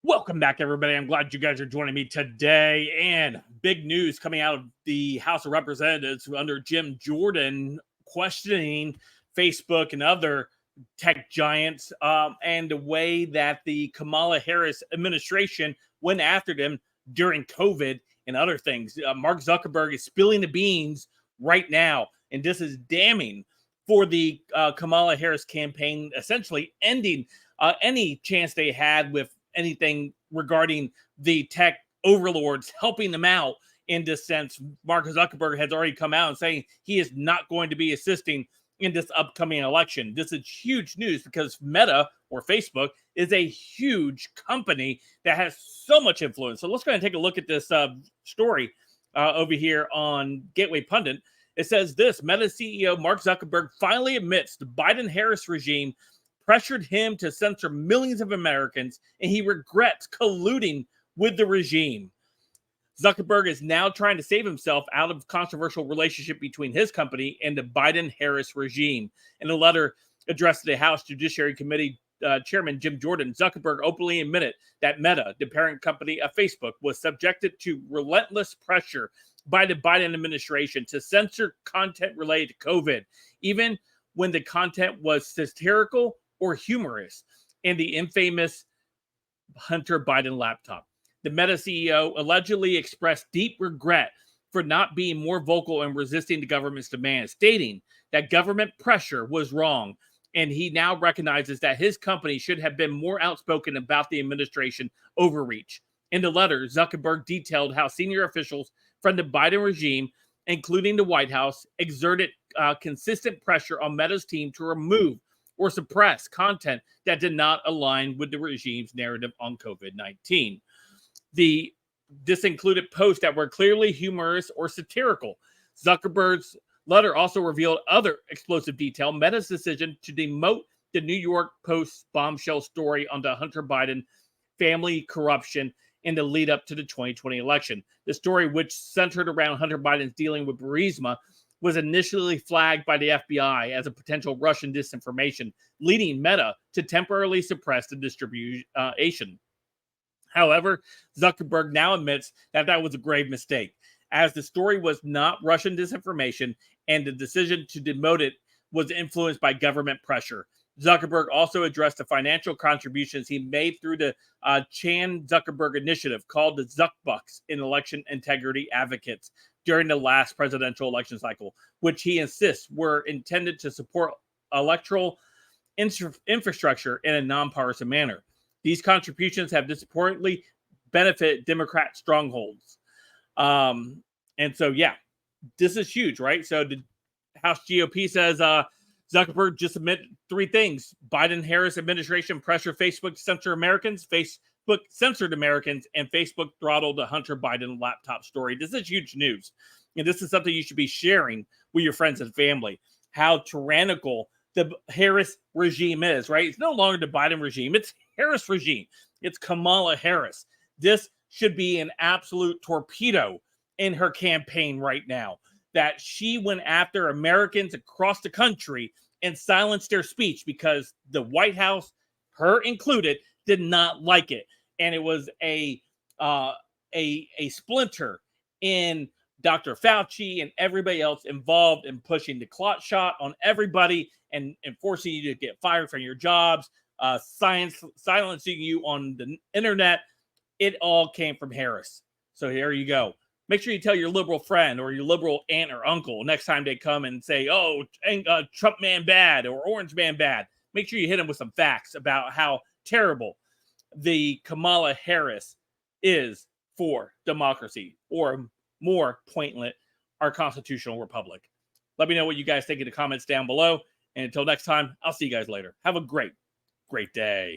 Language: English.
Welcome back, everybody. I'm glad you guys are joining me today. And big news coming out of the House of Representatives under Jim Jordan questioning Facebook and other tech giants and the way that the Kamala Harris administration went after them during COVID and other things. Mark Zuckerberg is spilling the beans right now. And this is damning for the Kamala Harris campaign, essentially ending any chance they had with anything regarding the tech overlords helping them out in this sense. Mark Zuckerberg has already come out and saying he is not going to be assisting in this upcoming election. This is huge news because Meta, or Facebook, is a huge company that has so much influence. So let's go ahead and take a look at this story over here on Gateway Pundit. It says this: Meta CEO Mark Zuckerberg finally admits the Biden-Harris regime pressured him to censor millions of Americans, and he regrets colluding with the regime. Zuckerberg is now trying to save himself out of controversial relationship between his company and the Biden-Harris regime. In a letter addressed to the House Judiciary Committee Chairman Jim Jordan, Zuckerberg openly admitted that Meta, the parent company of Facebook, was subjected to relentless pressure by the Biden administration to censor content related to COVID, even when the content was satirical or humorous, and the infamous Hunter Biden laptop. The Meta CEO allegedly expressed deep regret for not being more vocal and resisting the government's demands, stating that government pressure was wrong, and he now recognizes that his company should have been more outspoken about the administration overreach. In the letter, Zuckerberg detailed how senior officials from the Biden regime, including the White House, exerted consistent pressure on Meta's team to remove or suppress content that did not align with the regime's narrative on COVID-19. This included posts that were clearly humorous or satirical. Zuckerberg's letter also revealed other explosive detail: Meta's decision to demote the New York Post's bombshell story on the Hunter Biden family corruption in the lead up to the 2020 election. The story, which centered around Hunter Biden's dealing with Burisma, was initially flagged by the FBI as a potential Russian disinformation, leading Meta to temporarily suppress the distribution. However, Zuckerberg now admits that that was a grave mistake, as the story was not Russian disinformation and the decision to demote it was influenced by government pressure. Zuckerberg also addressed the financial contributions he made through the Chan Zuckerberg initiative called the Zuckbucks in election integrity advocates during the last presidential election cycle, which he insists were intended to support electoral infrastructure in a nonpartisan manner. These contributions have disproportionately benefited Democrat strongholds. And so, yeah, this is huge, right? So the House GOP says Zuckerberg just admitted three things: Biden-Harris administration pressured Facebook to censor Americans, Facebook censored Americans, and Facebook throttled the Hunter Biden laptop story. This is huge news. And this is something you should be sharing with your friends and family, how tyrannical the Harris regime is, right? It's no longer the Biden regime. It's Harris regime. It's Kamala Harris. This should be an absolute torpedo in her campaign right now, that she went after Americans across the country and silenced their speech because the White House, her included, did not like it. And it was a splinter in Dr. Fauci and everybody else involved in pushing the clot shot on everybody and forcing you to get fired from your jobs, silencing you on the internet. It all came from Harris. So here you go. Make sure you tell your liberal friend or your liberal aunt or uncle next time they come and say, oh, Trump man bad or Orange man bad. Make sure you hit them with some facts about how terrible the Kamala Harris is for democracy, or more pointless, our constitutional republic. Let me know what you guys think in the comments down below. And until next time, I'll see you guys later. Have a great day.